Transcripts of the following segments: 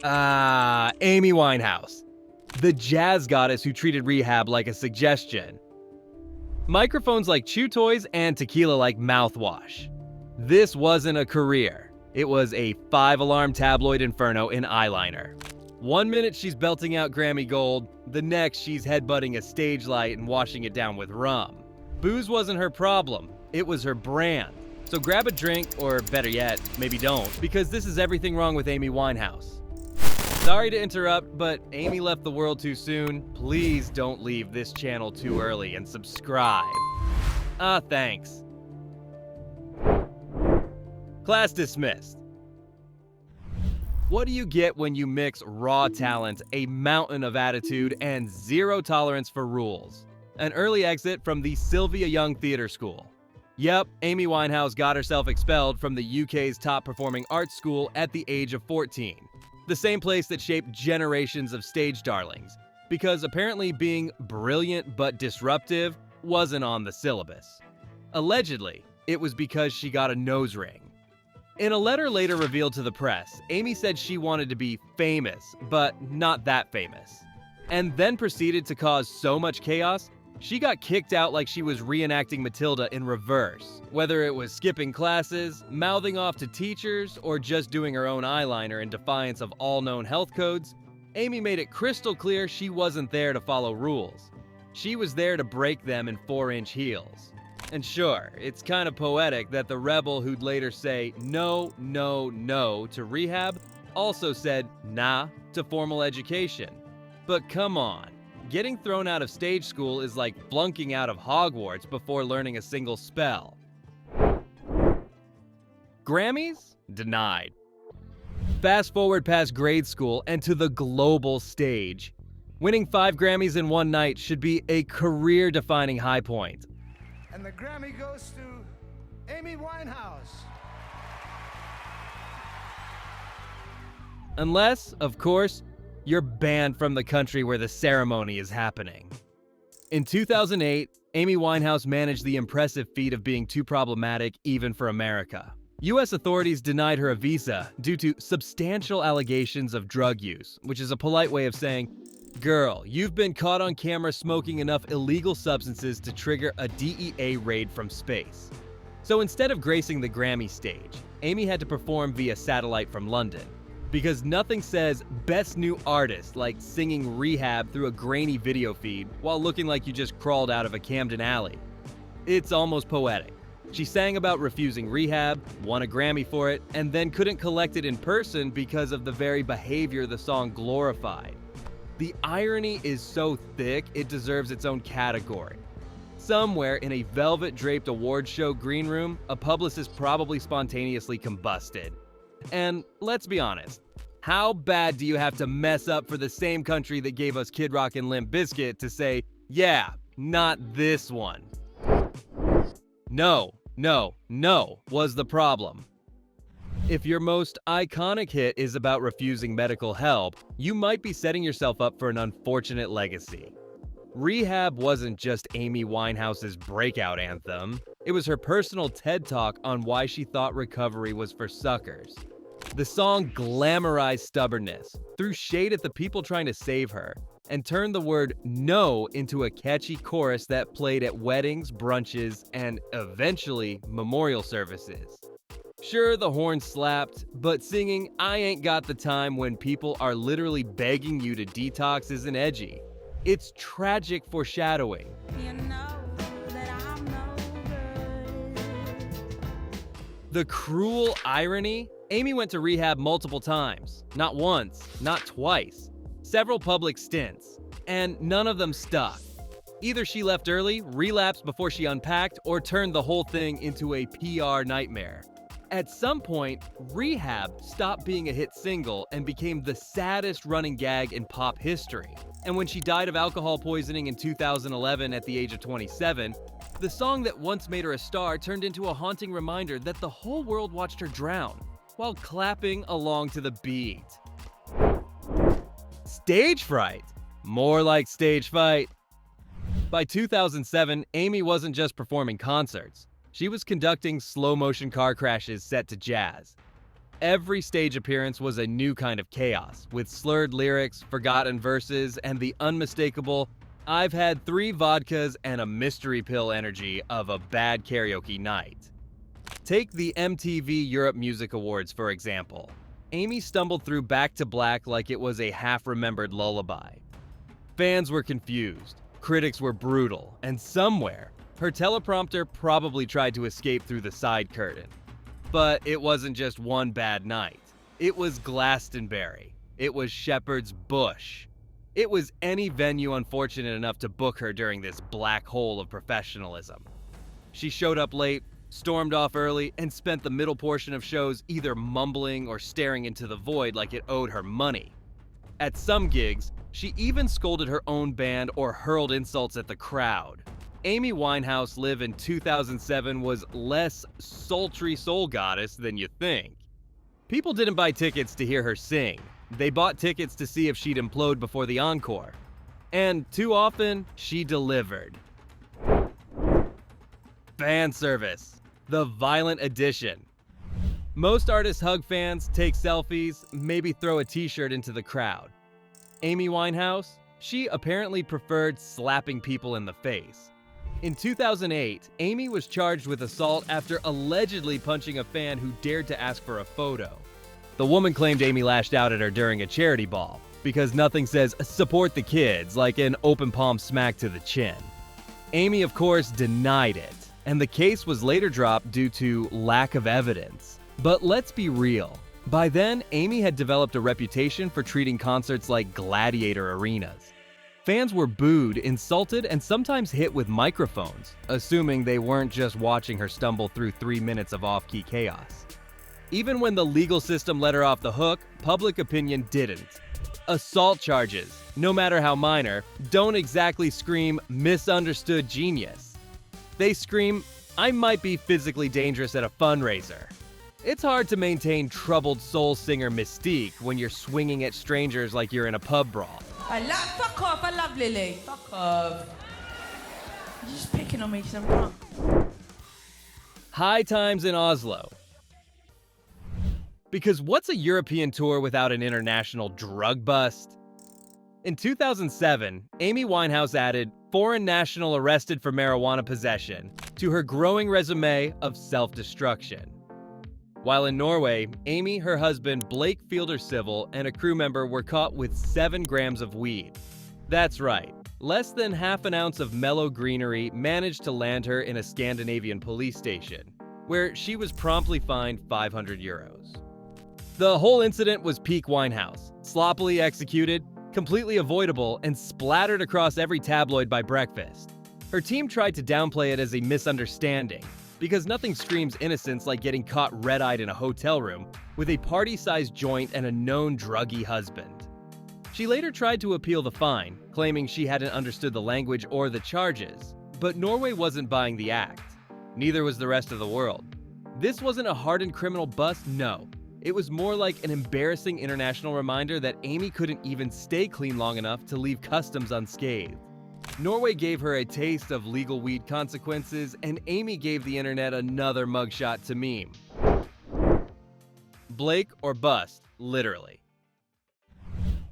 Amy Winehouse, the jazz goddess who treated rehab like a suggestion. Microphones like chew toys and tequila like mouthwash. This wasn't a career. It was a 5-alarm tabloid inferno in eyeliner. One minute she's belting out Grammy Gold, the next she's headbutting a stage light and washing it down with rum. Booze wasn't her problem, it was her brand. So grab a drink, or better yet, maybe don't, because this is everything wrong with Amy Winehouse. Sorry to interrupt, but Amy left the world too soon. Please don't leave this channel too early and subscribe. Thanks. Class dismissed. What do you get when you mix raw talent, a mountain of attitude, and zero tolerance for rules? An early exit from the Sylvia Young Theatre School. Yep, Amy Winehouse got herself expelled from the UK's top-performing arts school at the age of 14. The same place that shaped generations of stage darlings, because apparently being brilliant but disruptive wasn't on the syllabus. Allegedly, it was because she got a nose ring. In a letter later revealed to the press, Amy said she wanted to be famous, but not that famous, and then proceeded to cause so much chaos, she got kicked out like she was reenacting Matilda in reverse. Whether it was skipping classes, mouthing off to teachers, or just doing her own eyeliner in defiance of all known health codes, Amy made it crystal clear she wasn't there to follow rules. She was there to break them in 4-inch heels. And sure, it's kind of poetic that the rebel who'd later say no, no, no to rehab also said nah to formal education. But come on. Getting thrown out of stage school is like flunking out of Hogwarts before learning a single spell. Grammys? Denied. Fast forward past grade school and to the global stage. Winning 5 Grammys in one night should be a career-defining high point. And the Grammy goes to Amy Winehouse. Unless, of course, you're banned from the country where the ceremony is happening. In 2008, Amy Winehouse managed the impressive feat of being too problematic even for America. US authorities denied her a visa due to substantial allegations of drug use, which is a polite way of saying, girl, you've been caught on camera smoking enough illegal substances to trigger a DEA raid from space. So instead of gracing the Grammy stage, Amy had to perform via satellite from London. Because nothing says best new artist like singing Rehab through a grainy video feed while looking like you just crawled out of a Camden alley. It's almost poetic. She sang about refusing rehab, won a Grammy for it, and then couldn't collect it in person because of the very behavior the song glorified. The irony is so thick it deserves its own category. Somewhere in a velvet-draped awards show green room, a publicist probably spontaneously combusted. And let's be honest, how bad do you have to mess up for the same country that gave us Kid Rock and Limp Bizkit to say, yeah, not this one? No, no, no was the problem. If your most iconic hit is about refusing medical help, you might be setting yourself up for an unfortunate legacy. Rehab wasn't just Amy Winehouse's breakout anthem. It was her personal TED Talk on why she thought recovery was for suckers. The song glamorized stubbornness, threw shade at the people trying to save her, and turned the word no into a catchy chorus that played at weddings, brunches, and eventually memorial services. Sure, the horn slapped, but singing "I Ain't Got the Time" when people are literally begging you to detox isn't edgy. It's tragic foreshadowing. You know that I'm no good. The cruel irony? Amy went to rehab multiple times. Not once, not twice. Several public stints. And none of them stuck. Either she left early, relapsed before she unpacked, or turned the whole thing into a PR nightmare. At some point, Rehab stopped being a hit single and became the saddest running gag in pop history. And when she died of alcohol poisoning in 2011 at the age of 27, the song that once made her a star turned into a haunting reminder that the whole world watched her drown while clapping along to the beat. Stage fright. More like stage fight. By 2007, Amy wasn't just performing concerts. She was conducting slow-motion car crashes set to jazz. Every stage appearance was a new kind of chaos, with slurred lyrics, forgotten verses, and the unmistakable "I've had 3 vodkas and a mystery pill" energy of a bad karaoke night. Take the MTV Europe Music Awards, for example. Amy stumbled through Back to Black like it was a half-remembered lullaby. Fans were confused, critics were brutal, and somewhere, her teleprompter probably tried to escape through the side curtain. But it wasn't just one bad night. It was Glastonbury. It was Shepherd's Bush. It was any venue unfortunate enough to book her during this black hole of professionalism. She showed up late, stormed off early, and spent the middle portion of shows either mumbling or staring into the void like it owed her money. At some gigs, she even scolded her own band or hurled insults at the crowd. Amy Winehouse Live in 2007 was less sultry soul goddess than you think. People didn't buy tickets to hear her sing. They bought tickets to see if she'd implode before the encore. And too often, she delivered. Fan service. The violent edition. Most artists hug fans, take selfies, maybe throw a t-shirt into the crowd. Amy Winehouse? She apparently preferred slapping people in the face. In 2008, Amy was charged with assault after allegedly punching a fan who dared to ask for a photo. The woman claimed Amy lashed out at her during a charity ball, because nothing says "support the kids" like an open palm smack to the chin. Amy, of course, denied it, and the case was later dropped due to lack of evidence. But let's be real. By then, Amy had developed a reputation for treating concerts like gladiator arenas. Fans were booed, insulted, and sometimes hit with microphones, assuming they weren't just watching her stumble through 3 minutes of off-key chaos. Even when the legal system let her off the hook, public opinion didn't. Assault charges, no matter how minor, don't exactly scream "misunderstood genius." They scream, "I might be physically dangerous at a fundraiser." It's hard to maintain troubled soul singer mystique when you're swinging at strangers like you're in a pub brawl. Fuck off, I love Lily. Fuck off. You're just picking on me because I'm drunk. High times in Oslo. Because what's a European tour without an international drug bust? In 2007, Amy Winehouse added "foreign national arrested for marijuana possession" to her growing resume of self-destruction. While in Norway, Amy, her husband Blake Fielder Civil, and a crew member were caught with 7 grams of weed. That's right, less than half an ounce of mellow greenery managed to land her in a Scandinavian police station, where she was promptly fined €500. The whole incident was peak Winehouse, sloppily executed, completely avoidable, and splattered across every tabloid by breakfast. Her team tried to downplay it as a misunderstanding, because nothing screams innocence like getting caught red-eyed in a hotel room with a party-sized joint and a known druggy husband. She later tried to appeal the fine, claiming she hadn't understood the language or the charges, but Norway wasn't buying the act. Neither was the rest of the world. This wasn't a hardened criminal bust, no. It was more like an embarrassing international reminder that Amy couldn't even stay clean long enough to leave customs unscathed. Norway gave her a taste of legal weed consequences, and Amy gave the internet another mugshot to meme. Blake or bust, literally.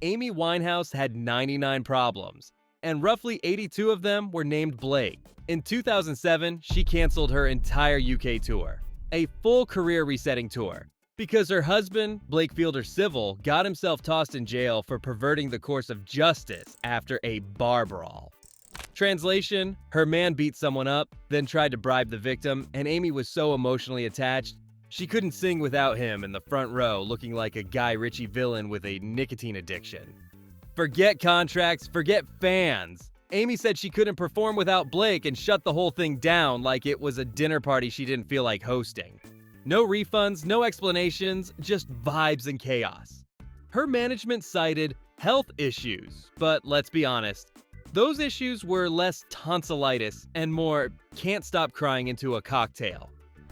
Amy Winehouse had 99 problems, and roughly 82 of them were named Blake. In 2007, she canceled her entire UK tour, a full career resetting tour, because her husband, Blake Fielder Civil, got himself tossed in jail for perverting the course of justice after a bar brawl. Translation: her man beat someone up, then tried to bribe the victim, and Amy was so emotionally attached, she couldn't sing without him in the front row looking like a Guy Ritchie villain with a nicotine addiction. Forget contracts, forget fans. Amy said she couldn't perform without Blake and shut the whole thing down like it was a dinner party she didn't feel like hosting. No refunds, no explanations, just vibes and chaos. Her management cited health issues, but let's be honest, those issues were less tonsillitis and more can't stop crying into a cocktail.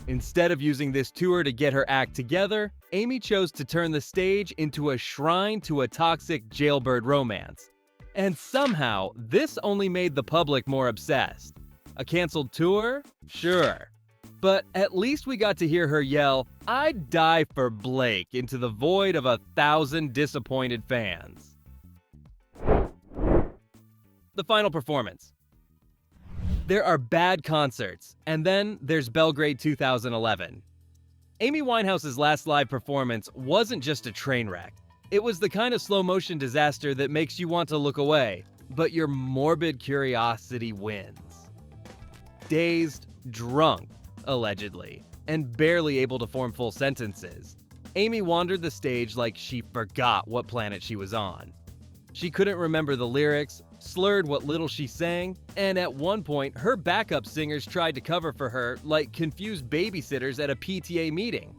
Instead of using this tour to get her act together, Amy chose to turn the stage into a shrine to a toxic jailbird romance. And somehow, this only made the public more obsessed. A canceled tour? Sure. But at least we got to hear her yell, "I'd die for Blake," into the void of 1,000 disappointed fans. The final performance. There are bad concerts, and then there's Belgrade 2011. Amy Winehouse's last live performance wasn't just a train wreck. It was the kind of slow-motion disaster that makes you want to look away, but your morbid curiosity wins. Dazed, drunk, allegedly, and barely able to form full sentences, Amy wandered the stage like she forgot what planet she was on. She couldn't remember the lyrics, slurred what little she sang, and at one point, her backup singers tried to cover for her like confused babysitters at a PTA meeting.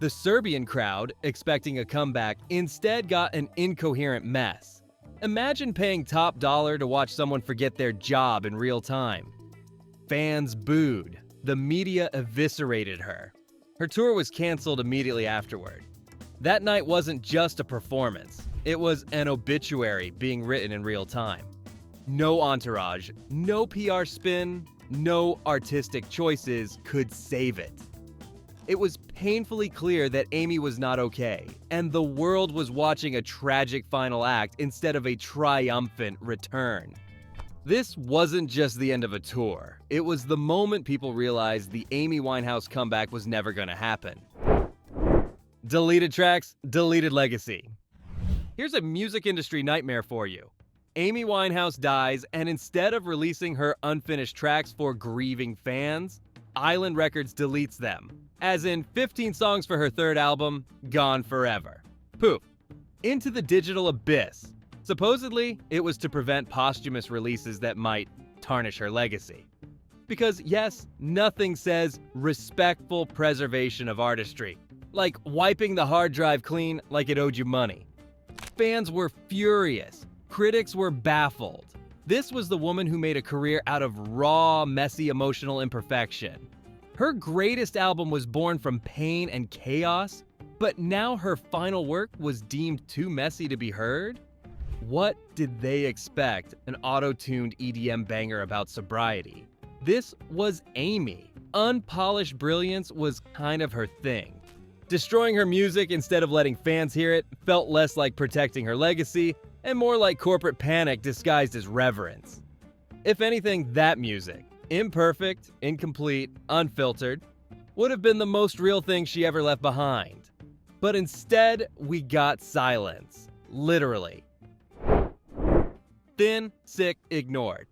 The Serbian crowd, expecting a comeback, instead got an incoherent mess. Imagine paying top dollar to watch someone forget their job in real time. Fans booed. The media eviscerated her. Her tour was canceled immediately afterward. That night wasn't just a performance. It was an obituary being written in real time. No entourage, no PR spin, no artistic choices could save it. It was painfully clear that Amy was not okay, and the world was watching a tragic final act instead of a triumphant return. This wasn't just the end of a tour. It was the moment people realized the Amy Winehouse comeback was never going to happen. Deleted tracks, deleted legacy. Here's a music industry nightmare for you. Amy Winehouse dies, and instead of releasing her unfinished tracks for grieving fans, Island Records deletes them. As in 15 songs for her third album, gone forever. Poof. Into the digital abyss. Supposedly, it was to prevent posthumous releases that might tarnish her legacy. Because yes, nothing says respectful preservation of artistry, like wiping the hard drive clean like it owed you money. Fans were furious. Critics were baffled. This was the woman who made a career out of raw, messy emotional imperfection. Her greatest album was born from pain and chaos, but now her final work was deemed too messy to be heard? What did they expect? An auto-tuned EDM banger about sobriety. This was Amy. Unpolished brilliance was kind of her thing. Destroying her music instead of letting fans hear it felt less like protecting her legacy and more like corporate panic disguised as reverence. If anything, that music, imperfect, incomplete, unfiltered, would have been the most real thing she ever left behind. But instead, we got silence. Literally. Thin, sick, ignored.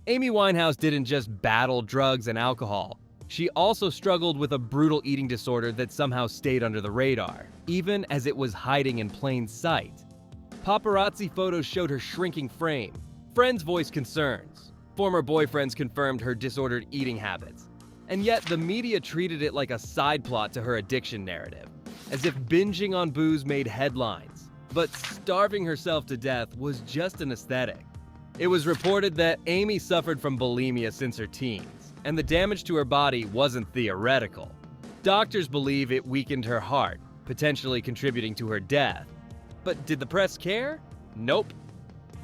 Amy Winehouse didn't just battle drugs and alcohol. She also struggled with a brutal eating disorder that somehow stayed under the radar, even as it was hiding in plain sight. Paparazzi photos showed her shrinking frame. Friends voiced concerns. Former boyfriends confirmed her disordered eating habits. And yet the media treated it like a side plot to her addiction narrative, as if binging on booze made headlines. But starving herself to death was just an aesthetic. It was reported that Amy suffered from bulimia since her teens, and the damage to her body wasn't theoretical. Doctors believe it weakened her heart, potentially contributing to her death. But did the press care? Nope.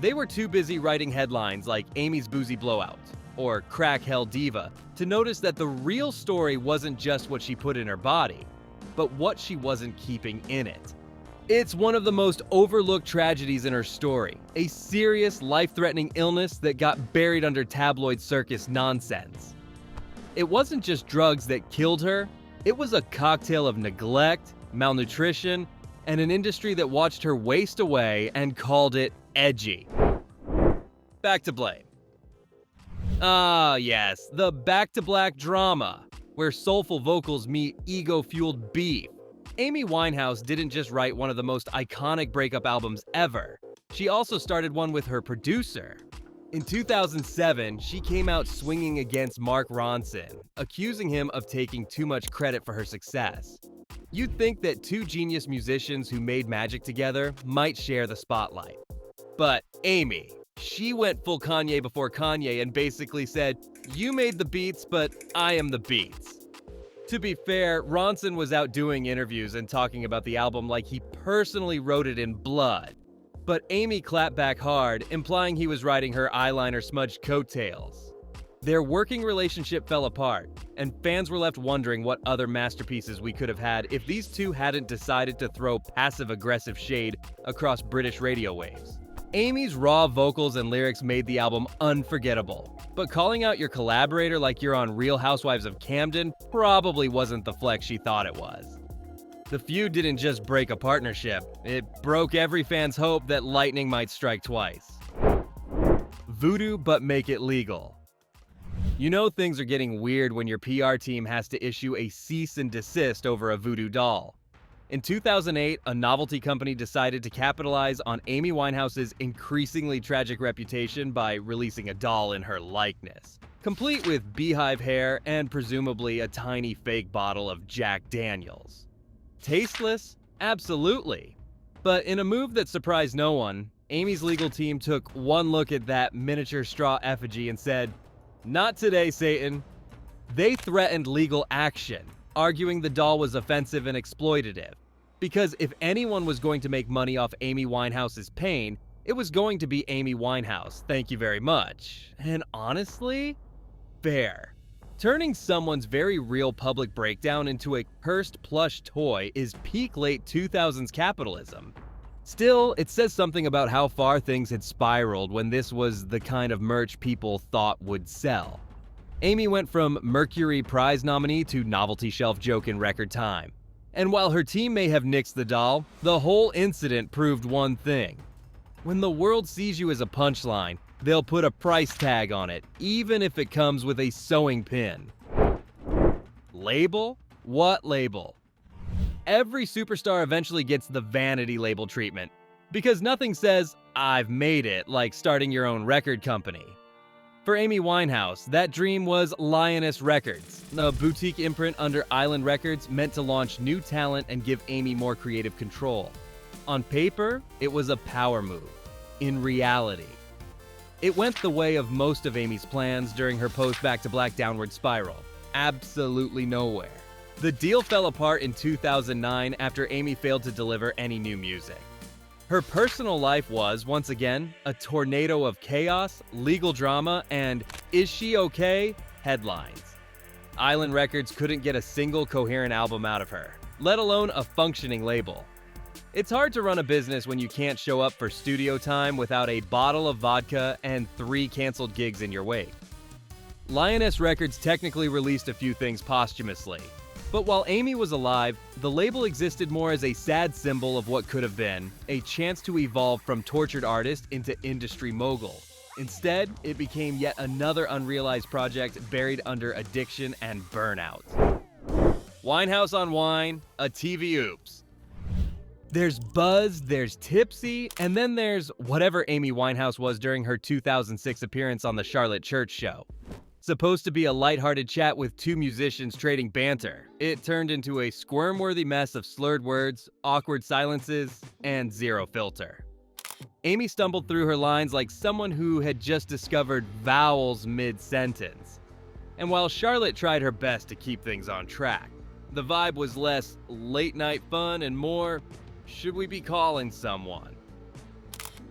They were too busy writing headlines like Amy's Boozy Blowout or Crack Hell Diva to notice that the real story wasn't just what she put in her body, but what she wasn't keeping in it. It's one of the most overlooked tragedies in her story, a serious, life-threatening illness that got buried under tabloid circus nonsense. It wasn't just drugs that killed her, it was a cocktail of neglect, malnutrition, and an industry that watched her waste away and called it edgy. Back to blame. Ah, yes, the Back to Black drama, where soulful vocals meet ego-fueled beef. Amy Winehouse didn't just write one of the most iconic breakup albums ever. She also started one with her producer. In 2007, she came out swinging against Mark Ronson, accusing him of taking too much credit for her success. You'd think that two genius musicians who made magic together might share the spotlight. But Amy, she went full Kanye before Kanye and basically said, "You made the beats, but I am the beats." To be fair, Ronson was out doing interviews and talking about the album like he personally wrote it in blood. But Amy clapped back hard, implying he was riding her eyeliner smudged coattails. Their working relationship fell apart, and fans were left wondering what other masterpieces we could have had if these two hadn't decided to throw passive-aggressive shade across British radio waves. Amy's raw vocals and lyrics made the album unforgettable, but calling out your collaborator like you're on Real Housewives of Camden probably wasn't the flex she thought it was. The feud didn't just break a partnership, it broke every fan's hope that lightning might strike twice. Voodoo, but make it legal. You know things are getting weird when your PR team has to issue a cease and desist over a voodoo doll. In 2008, a novelty company decided to capitalize on Amy Winehouse's increasingly tragic reputation by releasing a doll in her likeness, complete with beehive hair and presumably a tiny fake bottle of Jack Daniels. Tasteless? Absolutely. But in a move that surprised no one, Amy's legal team took one look at that miniature straw effigy and said, "Not today, Satan." They threatened legal action, arguing the doll was offensive and exploitative. Because if anyone was going to make money off Amy Winehouse's pain, it was going to be Amy Winehouse, thank you very much. And honestly, fair. Turning someone's very real public breakdown into a cursed plush toy is peak late 2000s capitalism. Still, it says something about how far things had spiraled when this was the kind of merch people thought would sell. Amy went from Mercury Prize nominee to novelty shelf joke in record time. And while her team may have nixed the doll, the whole incident proved one thing. When the world sees you as a punchline, they'll put a price tag on it, even if it comes with a sewing pin. Label? What label? Every superstar eventually gets the vanity label treatment, because nothing says, "I've made it," like starting your own record company. For Amy Winehouse, that dream was Lioness Records, a boutique imprint under Island Records meant to launch new talent and give Amy more creative control. On paper, it was a power move. In reality, it went the way of most of Amy's plans during her post-Back to Black downward spiral. Absolutely nowhere. The deal fell apart in 2009 after Amy failed to deliver any new music. Her personal life was, once again, a tornado of chaos, legal drama, and "is she okay?" headlines. Island Records couldn't get a single coherent album out of her, let alone a functioning label. It's hard to run a business when you can't show up for studio time without a bottle of vodka and 3 canceled gigs in your wake. Lioness Records technically released a few things posthumously, but while Amy was alive, the label existed more as a sad symbol of what could have been, a chance to evolve from tortured artist into industry mogul. Instead, it became yet another unrealized project buried under addiction and burnout. Winehouse on Wine, a TV oops. There's Buzz, there's Tipsy, and then there's whatever Amy Winehouse was during her 2006 appearance on the Charlotte Church Show. Supposed to be a lighthearted chat with 2 musicians trading banter, it turned into a squirm-worthy mess of slurred words, awkward silences, and zero filter. Amy stumbled through her lines like someone who had just discovered vowels mid-sentence. And while Charlotte tried her best to keep things on track, the vibe was less late-night fun and more, should we be calling someone?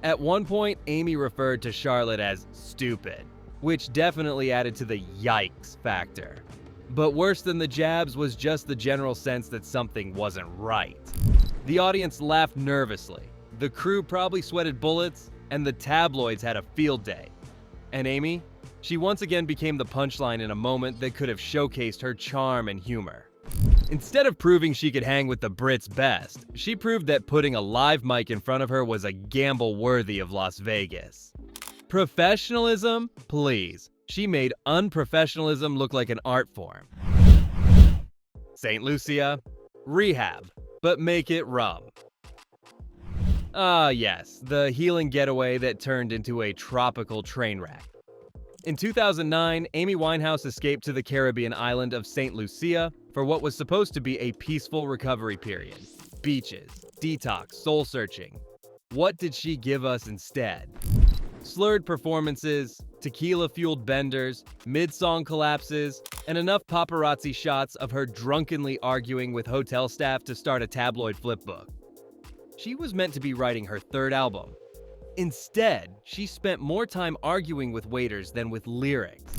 At one point, Amy referred to Charlotte as stupid, which definitely added to the yikes factor. But worse than the jabs was just the general sense that something wasn't right. The audience laughed nervously, the crew probably sweated bullets, and the tabloids had a field day. And Amy? She once again became the punchline in a moment that could have showcased her charm and humor. Instead of proving she could hang with the Brits' best, she proved that putting a live mic in front of her was a gamble worthy of Las Vegas. Professionalism? Please. She made unprofessionalism look like an art form. St. Lucia? Rehab. But make it rum. Ah, yes, the healing getaway that turned into a tropical train wreck. In 2009, Amy Winehouse escaped to the Caribbean island of St. Lucia for what was supposed to be a peaceful recovery period. Beaches, detox, soul-searching. What did she give us instead? Slurred performances, tequila-fueled benders, mid-song collapses, and enough paparazzi shots of her drunkenly arguing with hotel staff to start a tabloid flipbook. She was meant to be writing her 3rd album. Instead, she spent more time arguing with waiters than with lyrics.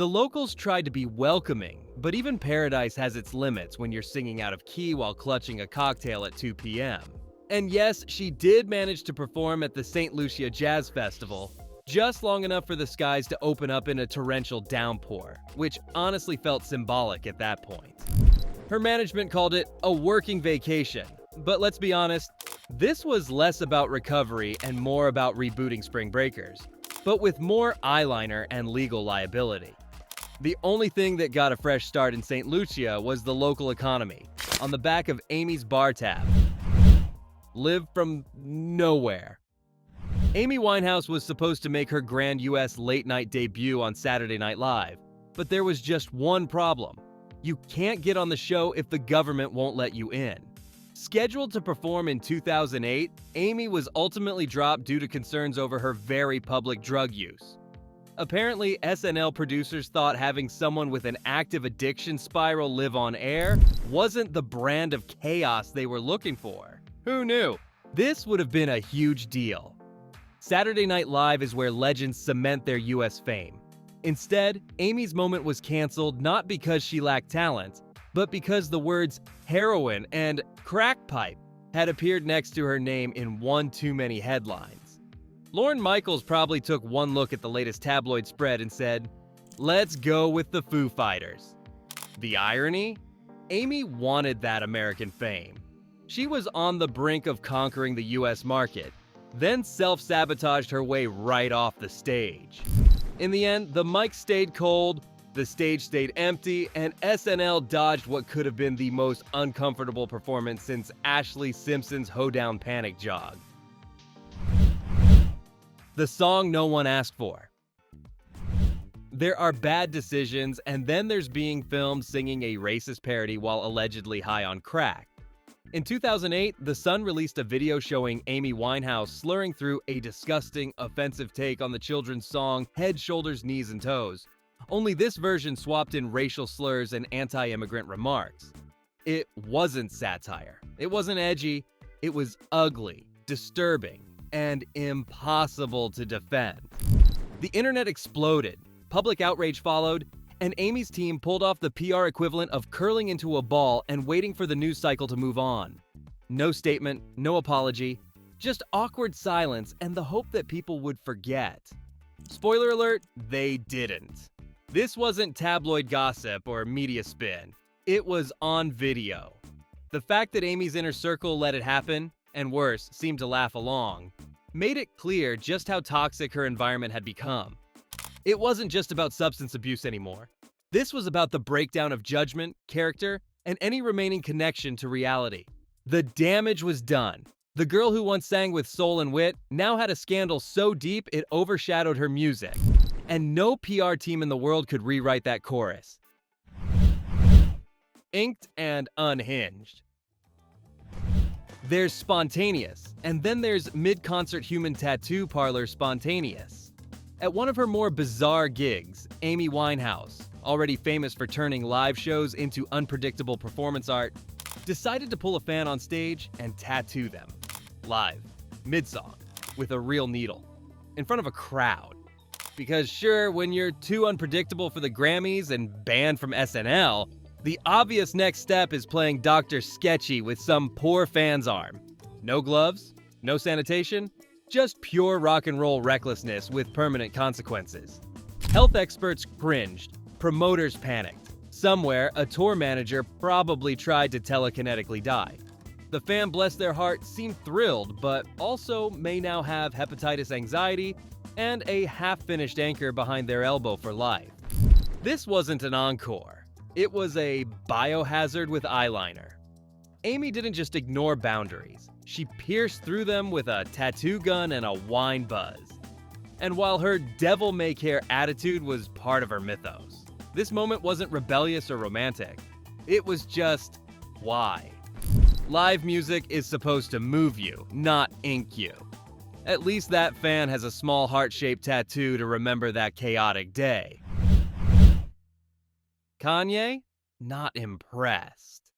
The locals tried to be welcoming, but even paradise has its limits when you're singing out of key while clutching a cocktail at 2 p.m. And yes, she did manage to perform at the St. Lucia Jazz Festival, just long enough for the skies to open up in a torrential downpour, which honestly felt symbolic at that point. Her management called it a working vacation, but let's be honest, this was less about recovery and more about rebooting Spring Breakers, but with more eyeliner and legal liability. The only thing that got a fresh start in St. Lucia was the local economy, on the back of Amy's bar tab. Live from nowhere. Amy Winehouse was supposed to make her grand US late-night debut on Saturday Night Live, but there was just one problem. You can't get on the show if the government won't let you in. Scheduled to perform in 2008, Amy was ultimately dropped due to concerns over her very public drug use. Apparently, SNL producers thought having someone with an active addiction spiral live on air wasn't the brand of chaos they were looking for. Who knew? This would have been a huge deal. Saturday Night Live is where legends cement their US fame. Instead, Amy's moment was canceled not because she lacked talent, but because the words heroin and crack pipe had appeared next to her name in one too many headlines. Lorne Michaels probably took one look at the latest tabloid spread and said, "Let's go with the Foo Fighters." The irony? Amy wanted that American fame. She was on the brink of conquering the US market, then self-sabotaged her way right off the stage. In the end, the mic stayed cold, the stage stayed empty, and SNL dodged what could have been the most uncomfortable performance since Ashlee Simpson's Hoedown Panic Jog. The song no one asked for. There are bad decisions, and then there's being filmed singing a racist parody while allegedly high on crack. In 2008, The Sun released a video showing Amy Winehouse slurring through a disgusting, offensive take on the children's song Head, Shoulders, Knees, and Toes. Only this version swapped in racial slurs and anti-immigrant remarks. It wasn't satire. It wasn't edgy. It was ugly, disturbing, and impossible to defend. The internet exploded, public outrage followed, and Amy's team pulled off the PR equivalent of curling into a ball and waiting for the news cycle to move on. No statement, no apology, just awkward silence and the hope that people would forget. Spoiler alert, they didn't. This wasn't tabloid gossip or media spin. It was on video. The fact that Amy's inner circle let it happen, and worse, seemed to laugh along, made it clear just how toxic her environment had become. It wasn't just about substance abuse anymore. This was about the breakdown of judgment, character, and any remaining connection to reality. The damage was done. The girl who once sang with soul and wit now had a scandal so deep it overshadowed her music. And no PR team in the world could rewrite that chorus. Inked and unhinged. There's spontaneous, and then there's mid-concert human tattoo parlor spontaneous. At one of her more bizarre gigs, Amy Winehouse, already famous for turning live shows into unpredictable performance art, decided to pull a fan on stage and tattoo them. Live, mid-song, with a real needle, in front of a crowd. Because sure, when you're too unpredictable for the Grammys and banned from SNL, the obvious next step is playing Dr. Sketchy with some poor fan's arm. No gloves, no sanitation, just pure rock and roll recklessness with permanent consequences. Health experts cringed, promoters panicked. Somewhere, a tour manager probably tried to telekinetically die. The fan, bless their heart, seemed thrilled, but also may now have hepatitis anxiety and a half-finished anchor behind their elbow for life. This wasn't an encore. It was a biohazard with eyeliner. Amy didn't just ignore boundaries. She pierced through them with a tattoo gun and a wine buzz. And while her devil-may-care attitude was part of her mythos, this moment wasn't rebellious or romantic. It was just, why? Live music is supposed to move you, not ink you. At least that fan has a small heart-shaped tattoo to remember that chaotic day. Kanye? Not impressed.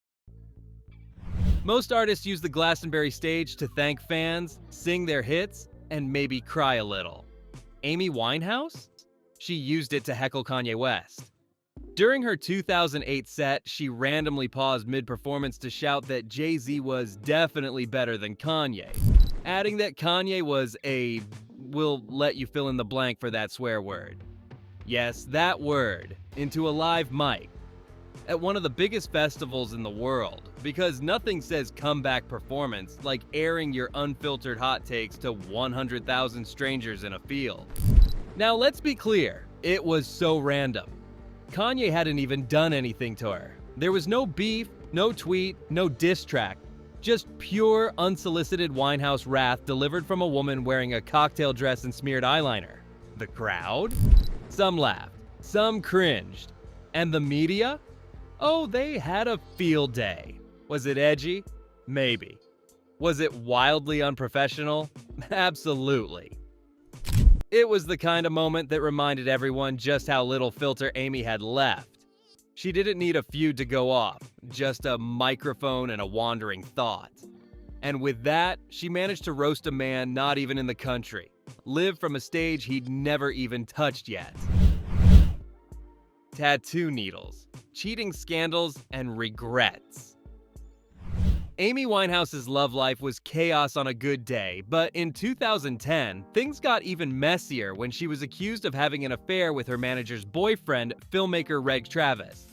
Most artists use the Glastonbury stage to thank fans, sing their hits, and maybe cry a little. Amy Winehouse? she used it to heckle Kanye West. During her 2008 set, she randomly paused mid-performance to shout that Jay-Z was definitely better than Kanye, adding that Kanye was we'll let you fill in the blank for that swear word. Yes, that word, into a live mic, at one of the biggest festivals in the world, because nothing says comeback performance like airing your unfiltered hot takes to 100,000 strangers in a field. Now let's be clear, it was so random. Kanye hadn't even done anything to her. There was no beef, no tweet, no diss track, just pure unsolicited Winehouse wrath delivered from a woman wearing a cocktail dress and smeared eyeliner. The crowd? Some laughed, some cringed. And the media? Oh, they had a field day. Was it edgy? Maybe. Was it wildly unprofessional? Absolutely. It was the kind of moment that reminded everyone just how little filter Amy had left. She didn't need a feud to go off, just a microphone and a wandering thought. And with that, she managed to roast a man not even in the country, live from a stage he'd never even touched yet. Tattoo needles, cheating scandals, and regrets. Amy Winehouse's love life was chaos on a good day, but in 2010, things got even messier when she was accused of having an affair with her manager's boyfriend, filmmaker Reg Travis.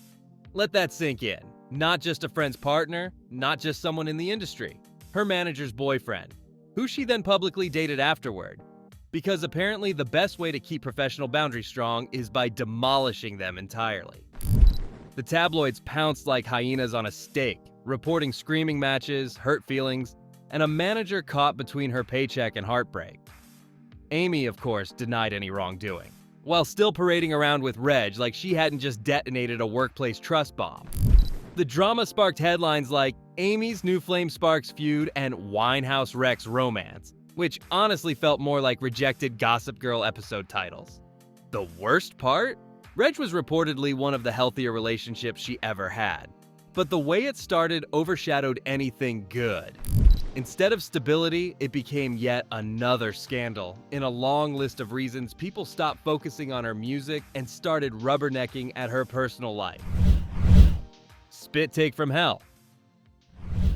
Let that sink in. Not just a friend's partner, not just someone in the industry. Her manager's boyfriend, who she then publicly dated afterward. Because apparently the best way to keep professional boundaries strong is by demolishing them entirely. The tabloids pounced like hyenas on a steak, reporting screaming matches, hurt feelings, and a manager caught between her paycheck and heartbreak. Amy, of course, denied any wrongdoing, while still parading around with Reg like she hadn't just detonated a workplace trust bomb. The drama sparked headlines like Amy's New Flame Sparks feud and Winehouse Rex romance, which honestly felt more like rejected Gossip Girl episode titles. The worst part? Reg was reportedly one of the healthier relationships she ever had. But the way it started overshadowed anything good. Instead of stability, it became yet another scandal. In a long list of reasons, people stopped focusing on her music and started rubbernecking at her personal life. Spit take from hell.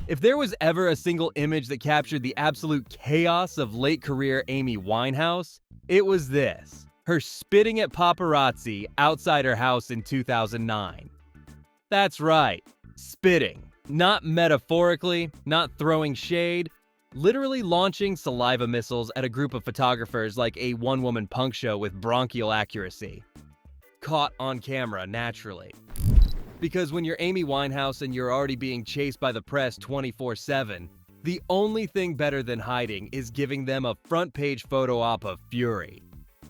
If there was ever a single image that captured the absolute chaos of late-career Amy Winehouse, it was this. Her spitting at paparazzi outside her house in 2009. That's right, spitting. Not metaphorically, not throwing shade, literally launching saliva missiles at a group of photographers like a one-woman punk show with bronchial accuracy. Caught on camera, naturally. Because when you're Amy Winehouse and you're already being chased by the press 24/7, the only thing better than hiding is giving them a front-page photo op of fury.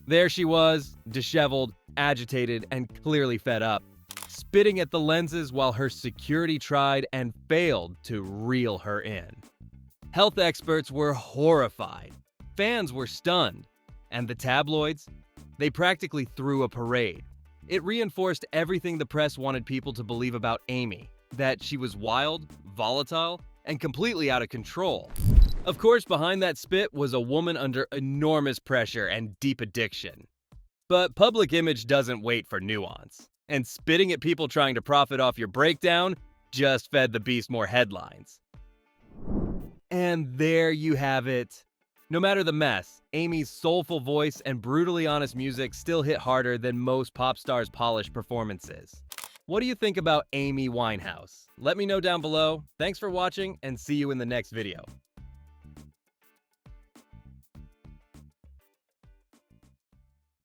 There she was, disheveled, agitated, and clearly fed up, spitting at the lenses while her security tried and failed to reel her in. Health experts were horrified, fans were stunned, and the tabloids? They practically threw a parade. It reinforced everything the press wanted people to believe about Amy, that she was wild, volatile, and completely out of control. Of course, behind that spit was a woman under enormous pressure and deep addiction. But public image doesn't wait for nuance, and spitting at people trying to profit off your breakdown just fed the beast more headlines. And there you have it. No matter the mess, Amy's soulful voice and brutally honest music still hit harder than most pop stars' polished performances. What do you think about Amy Winehouse? Let me know down below. Thanks for watching, and see you in the next video.